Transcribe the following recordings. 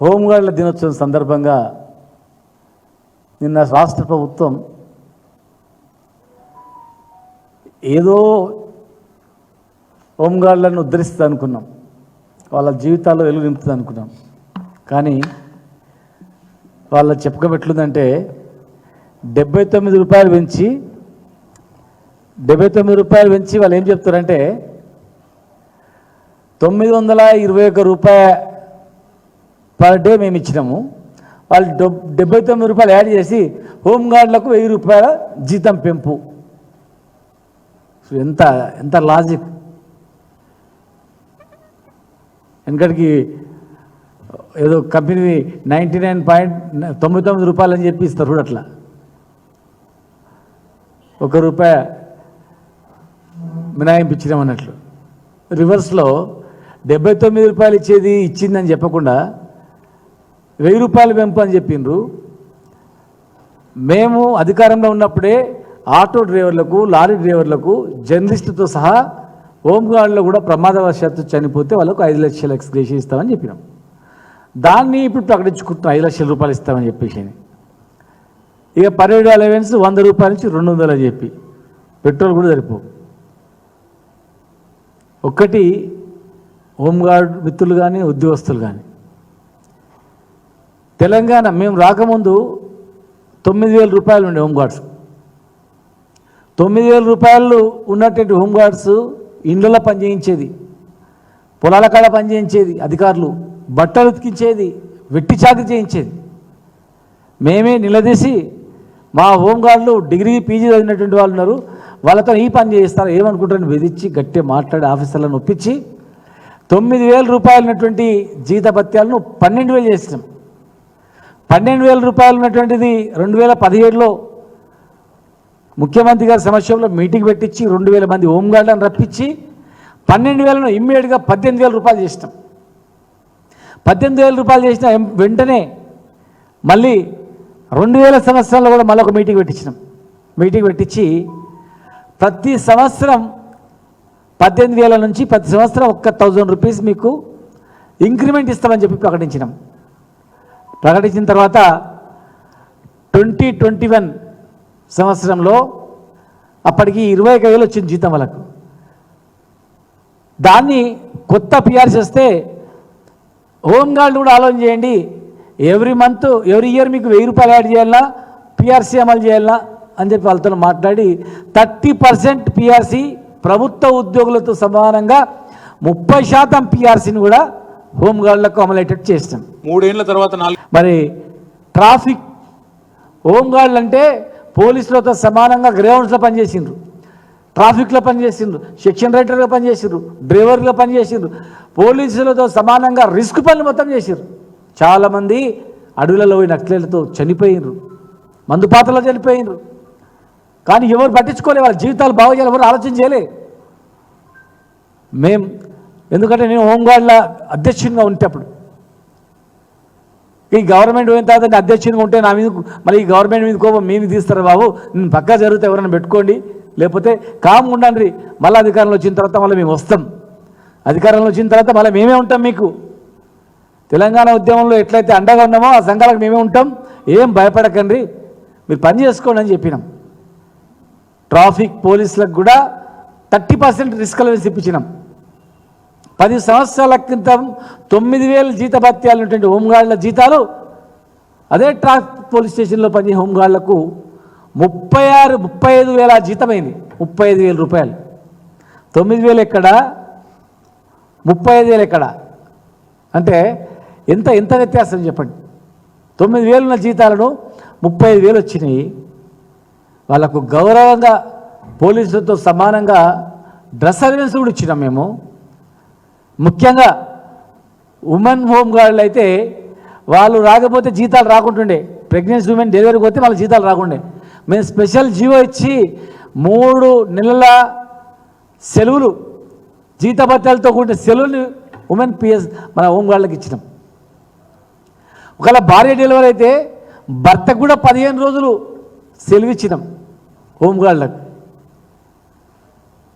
హోంగార్డుల దినోత్సవం సందర్భంగా నిన్న రాష్ట్ర ప్రభుత్వం ఏదో హోంగార్డులను ఉద్ధరిస్తుంది అనుకున్నాం, వాళ్ళ జీవితాల్లో వెలుగు నింపుతుంది అనుకున్నాం. కానీ వాళ్ళ చెప్పుకోబెట్లుందంటే 79 రూపాయలు పెంచి వాళ్ళు ఏం చెప్తారంటే 921 రూపాయలు పర్ డే మేము ఇచ్చినాము, వాళ్ళు 79 రూపాయలు యాడ్ చేసి హోంగార్డులకు 1000 రూపాయల జీతం పెంపు. ఎంత ఎంత లాజిక్! ఎందుకంటే ఏదో కంపెనీ 99.99 రూపాయలు అని చెప్పి ఇస్తారు చూడు, అట్లా ₹1 మినాయింపించడం అన్నట్లు. రివర్స్లో 79 రూపాయలు ఇచ్చిందని చెప్పకుండా 1000 రూపాయలు పెంపు అని చెప్పిండ్రు. మేము అధికారంలో ఉన్నప్పుడే ఆటో డ్రైవర్లకు, లారీ డ్రైవర్లకు, జర్నలిస్టుతో సహా హోంగార్డులో కూడా ప్రమాదవశాత్తు చనిపోతే వాళ్ళకు 5 లక్షల ఎక్స్గ్రేషన్ ఇస్తామని చెప్పినాం. దాన్ని ఇప్పుడు ప్రకటించుకుంటున్నాం 5 లక్షల రూపాయలు ఇస్తామని చెప్పేసి. ఇక పరేడ్ అలవెన్స్ 100 రూపాయల నుంచి 200 అని చెప్పి పెట్రోల్ కూడా సరిపో. ఒక్కటి హోంగార్డ్ మిత్రులు కానీ ఉద్యోగస్తులు కానీ, తెలంగాణ మేము రాకముందు 9000 రూపాయలు ఉండే హోంగార్డ్స్. 9000 రూపాయలు ఉన్నటువంటి హోంగార్డ్స్ ఇండ్లలో పనిచేయించేది, పొలాల కాడ పనిచేయించేది, అధికారులు బట్టలు ఉతికించేది, వెట్టి చాకరీ చేయించేది. మేమే నిలదీసి మా హోంగార్డులు డిగ్రీ పీజీ చదివినటువంటి వాళ్ళు ఉన్నారు, వాళ్ళతో ఈ పని చేయిస్తారు ఏమనుకుంటారని బెదిరించి గట్టిగా మాట్లాడి ఆఫీసర్లను ఒప్పించి 9000 రూపాయలు ఉన్నటువంటి జీతభత్యాలను 12000 చేసినాం. 12000 రూపాయలు ఉన్నటువంటిది 2017లో ముఖ్యమంత్రి గారి సమక్షంలో మీటింగ్ పెట్టించి 2000 మంది హోంగార్డులను రప్పించి 12000ను ఇమ్మీడియట్గా 18000 రూపాయలు చేసినాం. 18000 రూపాయలు చేసిన వెంటనే మళ్ళీ 2000 సంవత్సరంలో కూడా మళ్ళీ ఒక మీటింగ్ పెట్టించినాం. మీటింగ్ పెట్టించి ప్రతి సంవత్సరం 18000 నుంచి ప్రతి సంవత్సరం 1000 రూపీస్ మీకు ఇంక్రిమెంట్ ఇస్తామని చెప్పి ప్రకటించినాం. ప్రకటించిన తర్వాత 2021 సంవత్సరంలో అప్పటికి 21,000 వచ్చింది జీతం వాళ్ళకు. దాన్ని కొత్త పిఆర్సీ వస్తే హోంగార్డు కూడా ఆలోచన చేయండి, ఎవ్రీ ఇయర్ మీకు 1000 రూపాయలు యాడ్ చేయాలా, పిఆర్సీ అమలు చేయాలా అని చెప్పి వాళ్ళతో మాట్లాడి 30% పిఆర్సీ ప్రభుత్వ ఉద్యోగులతో సమానంగా 30% పిఆర్సీని కూడా హోంగార్డులకు అమలయ్యేటట్టు చేస్తాం. 3 ఏళ్ల తర్వాత మరి ట్రాఫిక్ హోంగార్డులు అంటే పోలీసులతో సమానంగా గ్రౌండ్స్లో పనిచేసిండ్రు, ట్రాఫిక్లో పనిచేసిండ్రు, సెక్షన్ రైటర్గా పనిచేసిండ్రు, డ్రైవర్గా పనిచేసిండ్రు, పోలీసులతో సమానంగా రిస్క్ పనులు మొత్తం చేసిండ్రు. చాలామంది అడవులలో పోయి నక్సలైట్లతో చనిపోయినరు, మందుపాత్రలో చనిపోయినరు. కానీ ఎవరు పట్టించుకోలే, వాళ్ళ జీవితాలు బాగు చేయాలి, ఎవరు ఆలోచన చేయలే. ఎందుకంటే నేను హోంగార్డుల అధ్యక్షునిగా ఉంటేప్పుడు ఈ గవర్నమెంట్ పోయిన తర్వాత అధ్యక్షునిగా ఉంటే నా మీద మళ్ళీ ఈ గవర్నమెంట్ మీద కోపం మేము తీస్తారు బాబు, నేను పక్కా జరిగితే ఎవరైనా పెట్టుకోండి, లేకపోతే కామ్గా ఉండండి, మళ్ళీ అధికారంలో వచ్చిన తర్వాత మళ్ళీ మేము వస్తాం, అధికారంలో వచ్చిన తర్వాత మళ్ళీ మేమే ఉంటాం, మీకు తెలంగాణ ఉద్యమంలో ఎట్లయితే అండగా ఉన్నామో ఆ సంఘాలకు మేమే ఉంటాం, ఏం భయపడకండి, మీరు పని చేసుకోండి అని చెప్పినాం. ట్రాఫిక్ పోలీసులకు కూడా 30% రిస్క్ అలవెన్స్ ఇప్పించినాం. 10 సంవత్సరాల క్రితం 9000 జీతభత్యాలు ఉన్నటువంటి హోంగార్డుల జీతాలు అదే ట్రాఫిక్ పోలీస్ స్టేషన్లో పనిచేసే హోంగార్డులకు 35,000 జీతమైంది. 35,000 రూపాయలు. 9,000 ఎక్కడ, 35,000 ఎక్కడ అంటే ఎంత ఎంత వ్యత్యాసం చెప్పండి. 9,000 ఉన్న జీతాలను 35,000 వచ్చినాయి. వాళ్ళకు గౌరవంగా పోలీసులతో సమానంగా డ్రెస్ అలవెన్స్ కూడా ఇచ్చినాం మేము. ముఖ్యంగా ఉమెన్ హోంగార్డులు అయితే వాళ్ళు రాకపోతే జీతాలు రాకుంటుండే, ప్రెగ్నెన్సీ ఉమెన్ డెలివరీకి పోతే వాళ్ళ జీతాలు రాకుండే. మేము స్పెషల్ జీవో ఇచ్చి 3 నెలల సెలవులు జీతభత్యాలతో కూడిన సెలవులు ఉమెన్ పిఎస్ మన హోంగార్డులకు ఇచ్చినాం. ఒకవేళ భార్య డెలివరీ అయితే భర్తకు కూడా 15 రోజులు సెలవు ఇచ్చినాం హోంగార్డులకు.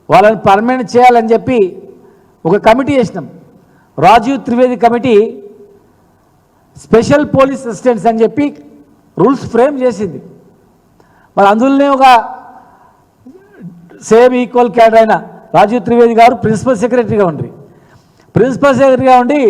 వాళ్ళని పర్మనెంట్ చేయాలని చెప్పి ఒక కమిటీ చేసినాం, Rajiv Trivedi committee. Special police assistants అని చెప్పి రూల్స్ ఫ్రేమ్ చేసింది. మరి అందులోనే ఒక సేమ్ ఈక్వల్ క్యాడర్ అయిన రాజీవ్ త్రివేది గారు ప్రిన్సిపల్ సెక్రటరీగా ఉండి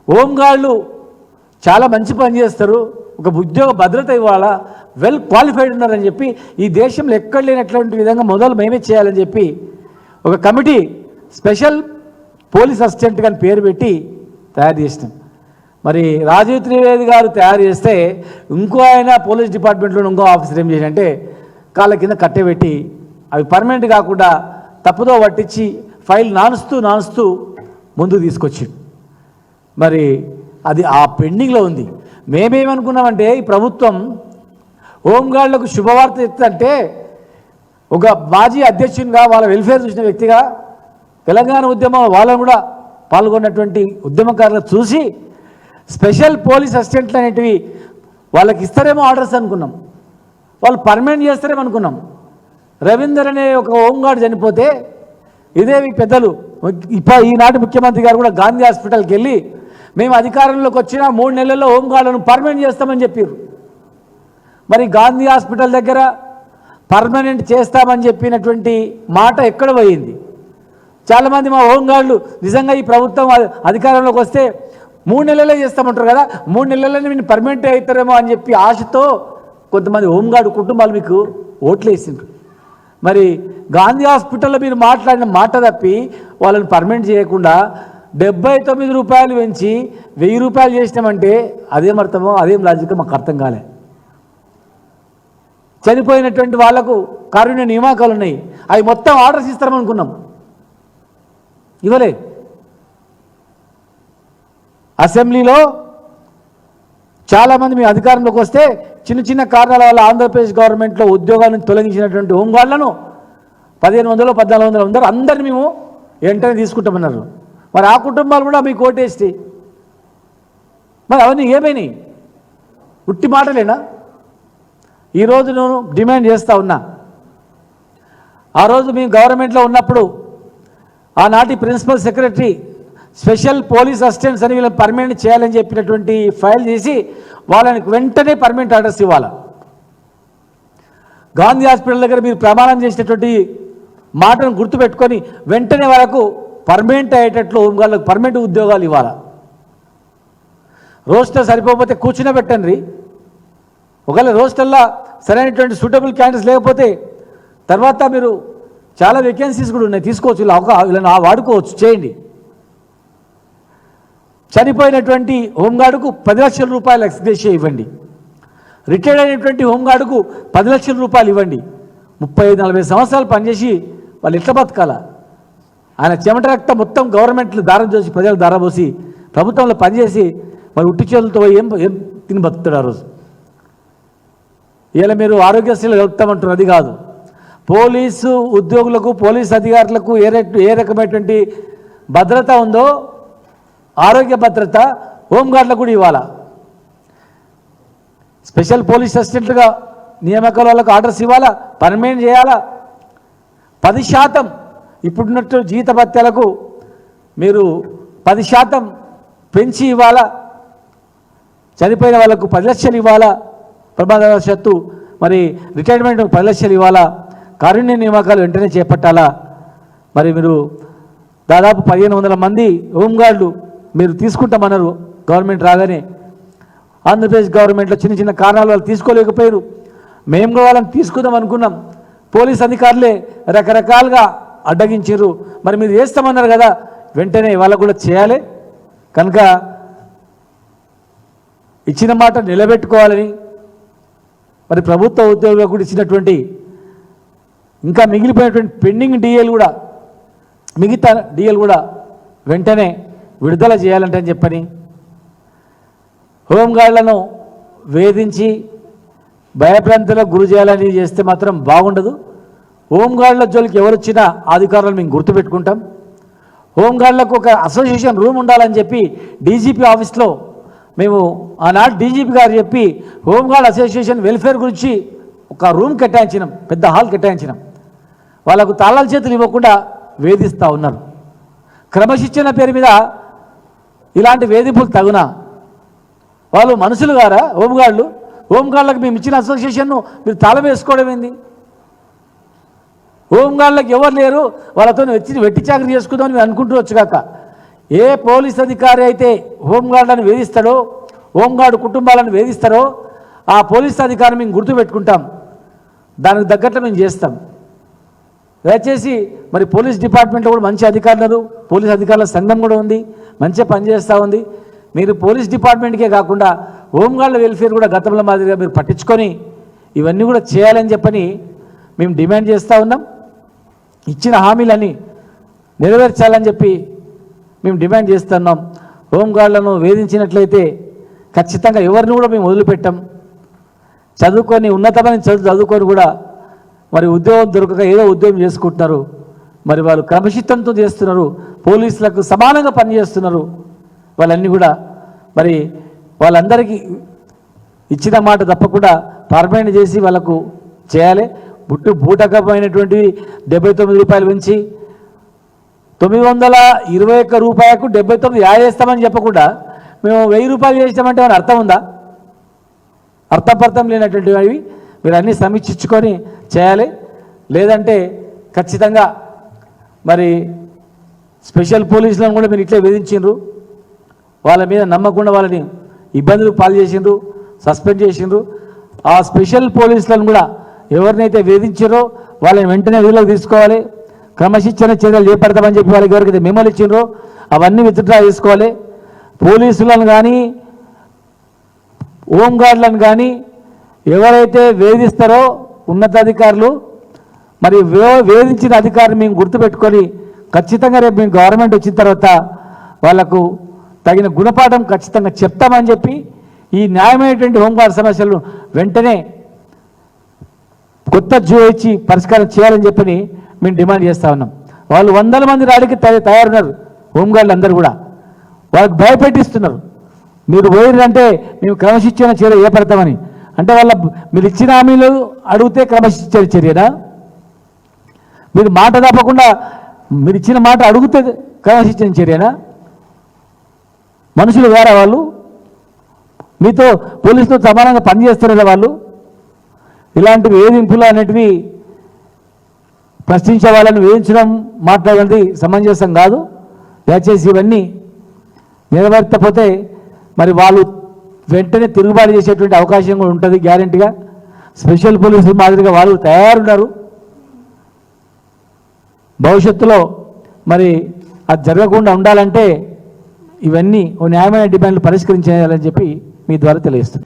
హోంగార్డులు చాలా మంచి పని చేస్తారు, ఒక ఉద్యోగ భద్రత ఇవ్వాలా, వెల్ క్వాలిఫైడ్ ఉన్నారని చెప్పి ఈ దేశంలో ఎక్కడ లేనటువంటి విధంగా మొదలు మేమే చేయాలని చెప్పి ఒక కమిటీ స్పెషల్ పోలీస్ అసిస్టెంట్ అని పేరు పెట్టి తయారు చేసినాం. మరి రాజీవ్ త్రివేది గారు తయారు చేస్తే ఇంకో ఆయన పోలీస్ డిపార్ట్మెంట్లో ఇంకో ఆఫీసర్ ఏం చేశారంటే కాళ్ళ కింద కట్టెబెట్టి అవి పర్మనెంట్ కాకుండా తప్పుదో పట్టించి ఫైల్ నానుస్తూ ముందుకు తీసుకొచ్చి మరి అది ఆ పెండింగ్లో ఉంది. మేమేమనుకున్నామంటే ఈ ప్రభుత్వం హోంగార్డులకు శుభవార్త ఇస్తుంటే ఒక మాజీ అధ్యక్షునిగా వాళ్ళ వెల్ఫేర్ చూసిన వ్యక్తిగా తెలంగాణ ఉద్యమం వాళ్ళని కూడా పాల్గొన్నటువంటి ఉద్యమకారులు చూసి స్పెషల్ పోలీస్ అసిస్టెంట్లు అనేటివి వాళ్ళకి ఇస్తారేమో ఆర్డర్స్ అనుకున్నాం, వాళ్ళు పర్మనెంట్ చేస్తారేమో అనుకున్నాం. రవీందర్ అనే ఒక హోంగార్డు చనిపోతే ఇదేవి పెద్దలు ఈనాటి ముఖ్యమంత్రి గారు కూడా గాంధీ హాస్పిటల్కి వెళ్ళి మేము అధికారంలోకి వచ్చిన 3 నెలల్లో హోంగార్డులను పర్మనెంట్ చేస్తామని చెప్పారు. మరి గాంధీ హాస్పిటల్ దగ్గర పర్మనెంట్ చేస్తామని చెప్పినటువంటి మాట ఎక్కడ పోయింది? చాలామంది మా హోంగార్డులు నిజంగా ఈ ప్రభుత్వం అధికారంలోకి వస్తే 3 నెలలే చేస్తామంటారు కదా, 3 నెలలని మీరు పర్మనెంట్ అవుతారేమో అని చెప్పి ఆశతో కొంతమంది హోంగార్డు కుటుంబాలు మీకు ఓట్లు వేసిండ్రు. మరి గాంధీ హాస్పిటల్లో మీరు మాట్లాడిన మాట తప్పి వాళ్ళని పర్మనెంట్ చేయకుండా 79 రూపాయలు పెంచి 1000 రూపాయలు చేసినామంటే అదేం అర్థమో అదేం లాజిక్ మాకు అర్థం కాలే. చనిపోయినటువంటి వాళ్లకు కారుణ్య నియామకాలు ఉన్నాయి, అవి మొత్తం ఆర్డర్స్ ఇస్తారనుకున్నాం, ఇవ్వలే. అసెంబ్లీలో చాలామంది మీ అధికారంలోకి వస్తే చిన్న కారణాల వల్ల ఆంధ్రప్రదేశ్ గవర్నమెంట్లో ఉద్యోగాలను తొలగించినటువంటి హోంగార్డులను 1500 1400 అందరిని మేము వెంటనే తీసుకుంటామన్నారు. మరి ఆ కుటుంబాలు కూడా మీకు ఓటేస్తే మరి అవన్నీ ఏమైనాయి? ఉట్టి మాటలేనా? ఈరోజు నేను డిమాండ్ చేస్తూ ఉన్నా, ఆ రోజు మేము గవర్నమెంట్లో ఉన్నప్పుడు ఆనాటి principal secretary special police assistants అని వీళ్ళని పర్మనెంట్ చేయాలని చెప్పినటువంటి ఫైల్ చేసి వాళ్ళని వెంటనే పర్మనెంట్ ఆర్డర్స్ ఇవ్వాలి. గాంధీ హాస్పిటల్ దగ్గర మీరు ప్రమాణం చేసినటువంటి మాటను గుర్తుపెట్టుకొని వెంటనే వాళ్ళకు పర్మనెంట్ అయ్యేటట్లు హోంగార్డులకు పర్మనెంట్ ఉద్యోగాలు ఇవ్వాలి. రోస్టర్ సరిపోతే కూర్చునే ఒకవేళ రోస్టర్లో సరైనటువంటి సూటబుల్ క్యాండిడేట్స్ లేకపోతే తర్వాత మీరు చాలా వేకెన్సీస్ కూడా ఉన్నాయి, తీసుకోవచ్చు, వీళ్ళని వాడుకోవచ్చు, చేయండి. చనిపోయినటువంటి హోంగార్డుకు 10 లక్షల రూపాయలు ఎక్స్గ్రేషియా ఇవ్వండి. రిటైర్డ్ అయినటువంటి హోంగార్డుకు 10 లక్షల రూపాయలు ఇవ్వండి. 35-40 సంవత్సరాలు పనిచేసి వాళ్ళు ఎట్లా బతకాలా? ఆయన చెమట రక్తం మొత్తం గవర్నమెంట్లు దారం చేసి ప్రజలు దారబోసి ప్రభుత్వంలో పనిచేసి మరి ఉట్టి చేతులతో ఏం తిని బతుకుతాడు ఆ రోజు. ఇలా మీరు ఆరోగ్యశ్రీలు కలుపుతామంటారు, అది కాదు. పోలీసు ఉద్యోగులకు పోలీసు అధికారులకు ఏ రకమైనటువంటి భద్రత ఉందో ఆరోగ్య భద్రత హోంగార్డులకు కూడా ఇవ్వాలా. స్పెషల్ పోలీస్ అసిస్టెంట్గా నియామకాల వాళ్ళకు ఆర్డర్స్ ఇవ్వాలా, పర్మనెంట్ చేయాలా. 10% ఇప్పుడున్నట్టు జీతభత్యాలకు మీరు 10% పెంచి ఇవ్వాలా. చనిపోయిన వాళ్ళకు 10 లక్షలు ఇవ్వాలా. ప్రమాదవశాత్తు మరి రిటైర్మెంట్ 10 లక్షలు ఇవ్వాలా. కారుణ్య నియామకాలు వెంటనే చేపట్టాలా. మరి మీరు దాదాపు 1500 మంది హోంగార్డులు మీరు తీసుకుంటామన్నారు గవర్నమెంట్ రాగానే. ఆంధ్రప్రదేశ్ గవర్నమెంట్లో చిన్న కారణాలు వాళ్ళు తీసుకోలేకపోయారు. మేము కూడా వాళ్ళని తీసుకుందాం అనుకున్నాం, పోలీస్ అధికారులే రకరకాలుగా అడ్డగించారు. మరి మీరు చేస్తామన్నారు కదా, వెంటనే వాళ్ళకు కూడా చేయాలి. కనుక ఇచ్చిన మాట నిలబెట్టుకోవాలని మరి ప్రభుత్వ ఉద్యోగులకు కూడా ఇచ్చినటువంటి ఇంకా మిగిలిపోయినటువంటి పెండింగ్ డిఏలు కూడా మిగతా డిఏలు కూడా వెంటనే విడుదల చేయాలంటే అని చెప్పని హోంగార్డులను వేధించి భయభ్రాంతులకు గురి చేయాలని చేస్తే మాత్రం బాగుండదు. హోంగార్డుల జోలికి ఎవరు వచ్చినా అధికారులను మేము గుర్తుపెట్టుకుంటాం. హోంగార్డులకు ఒక అసోసియేషన్ రూమ్ ఉండాలని చెప్పి డీజీపీ ఆఫీస్లో మేము ఆనాడు డీజీపీ గారు చెప్పి హోంగార్డ్ అసోసియేషన్ వెల్ఫేర్ గురించి ఒక రూమ్ కేటాయించినాం, పెద్ద హాల్ కేటాయించినాం. వాళ్ళకు తాళాల చేతులు ఇవ్వకుండా వేధిస్తూ ఉన్నారు. క్రమశిక్షణ పేరు మీద ఇలాంటి వేధింపులు తగునా? వాళ్ళు మనుషులు గారా హోంగార్డులు? హోంగార్డులకు మేము ఇచ్చిన అసోసియేషన్ను మీరు తాళం వేసుకోవడం ఏంది? హోంగార్డులకు ఎవరు లేరు, వాళ్ళతో వచ్చి వెట్టి చాకరీ చేసుకుందామని మీరు అనుకుంటూ కాక, ఏ పోలీస్ అధికారి అయితే హోంగార్డులను వేధిస్తాడో, హోంగార్డు కుటుంబాలను వేధిస్తారో ఆ పోలీస్ అధికారిని మేము గుర్తుపెట్టుకుంటాం, దానికి తగ్గట్లు మేము చేస్తాం. దయచేసి మరి పోలీస్ డిపార్ట్మెంట్లో కూడా మంచి అధికారులు, పోలీస్ అధికారుల సంఘం కూడా ఉంది, మంచిగా పనిచేస్తూ ఉంది. మీరు పోలీస్ డిపార్ట్మెంట్కే కాకుండా హోంగార్డుల వెల్ఫేర్ కూడా గతంలో మాదిరిగా మీరు పట్టించుకొని ఇవన్నీ కూడా చేయాలని చెప్పని మేము డిమాండ్ చేస్తూ ఉన్నాం. ఇచ్చిన హామీలన్నీ నెరవేర్చాలని చెప్పి మేము డిమాండ్ చేస్తున్నాం. హోంగార్డులను వేధించినట్లయితే ఖచ్చితంగా ఎవరిని కూడా మేము వదిలిపెట్టాం. చదువుకొని ఉన్నతమైన చదువుకొని కూడా మరి ఉద్యోగం దొరకక ఏదో ఉద్యోగం చేసుకుంటున్నారు, మరి వాళ్ళు క్రమశిక్షణతో చేస్తున్నారు, పోలీసులకు సమానంగా పనిచేస్తున్నారు. వాళ్ళన్నీ కూడా మరి వాళ్ళందరికీ ఇచ్చిన మాట తప్పకుండా పర్మనెంట్ చేసి వాళ్ళకు చేయాలి. బూటకమైనటువంటివి 79 రూపాయలు పెంచి 921 రూపాయలకు 79 యాడ్ చేస్తామని చెప్పకుండా మేము 1000 రూపాయలు చేస్తామంటే ఏమైనా అర్థం ఉందా? అర్థపర్థం లేనటువంటివి మీరు అన్నీ సమీక్షించుకొని చేయాలి. లేదంటే ఖచ్చితంగా మరి స్పెషల్ పోలీసులను కూడా మీరు ఇట్లే వేధించిండ్రు, వాళ్ళ మీద నమ్మకుండా వాళ్ళని ఇబ్బందులకు పాలు చేసిండ్రు, సస్పెండ్ చేసిండ్రు. ఆ స్పెషల్ పోలీసులను కూడా ఎవరినైతే వేధించారో వాళ్ళని వెంటనే విధులకు తీసుకోవాలి, క్రమశిక్షణ చర్యలు చేపడతామని చెప్పి వాళ్ళకి ఎవరికైతే మెమోలు ఇచ్చిండ్రో అవన్నీ విత్డ్రా చేసుకోవాలి. పోలీసులను కానీ హోంగార్డులను కానీ ఎవరైతే వేధిస్తారో ఉన్నతాధికారులు, మరి వేధించిన అధికారులు మేము గుర్తుపెట్టుకొని ఖచ్చితంగా రేపు మేము గవర్నమెంట్ వచ్చిన తర్వాత వాళ్లకు తగిన గుణపాఠం ఖచ్చితంగా చెప్తామని చెప్పి ఈ న్యాయమైనటువంటి హోంగార్డు సమస్యలను వెంటనే కొత్త జో ఇచ్చి పరిష్కారం చేయాలని చెప్పని మేము డిమాండ్ చేస్తూ ఉన్నాం. వాళ్ళు 100 మంది రాడికి తయారున్నారు హోంగార్డులు అందరూ కూడా, వాళ్ళకి భయపెట్టిస్తున్నారు. మీరు పోయిందంటే మేము క్రమశిక్షణ చర్య చేపడతామని. అంటే మీరు ఇచ్చిన హామీలు అడిగితే క్రమశిక్షణ చర్యనా? మీరు మాట తప్పకుండా మీరు ఇచ్చిన మాట అడిగితే క్రమశిక్షణ చర్యనా? మనుషులు వేరే వాళ్ళు మీతో పోలీసుతో సమానంగా పనిచేస్తారా వాళ్ళు? ఇలాంటివి వేధింపులు అనేటివి ప్రశ్నించే వాళ్ళని వేధించడం మాట్లాడేది సమంజసం కాదు. దయచేసి ఇవన్నీ నెరవేర్చకపోతే మరి వాళ్ళు వెంటనే తిరుగుబాటు చేసేటువంటి అవకాశం కూడా ఉంటుంది గ్యారెంటీగా. స్పెషల్ పోలీసులు మాదిరిగా వాళ్ళు తయారున్నారు. భవిష్యత్తులో మరి అది జరగకుండా ఉండాలంటే ఇవన్నీ ఓ న్యాయమైన డిమాండ్లు పరిష్కరించేయాలని చెప్పి మీ ద్వారా తెలియజేస్తుంది.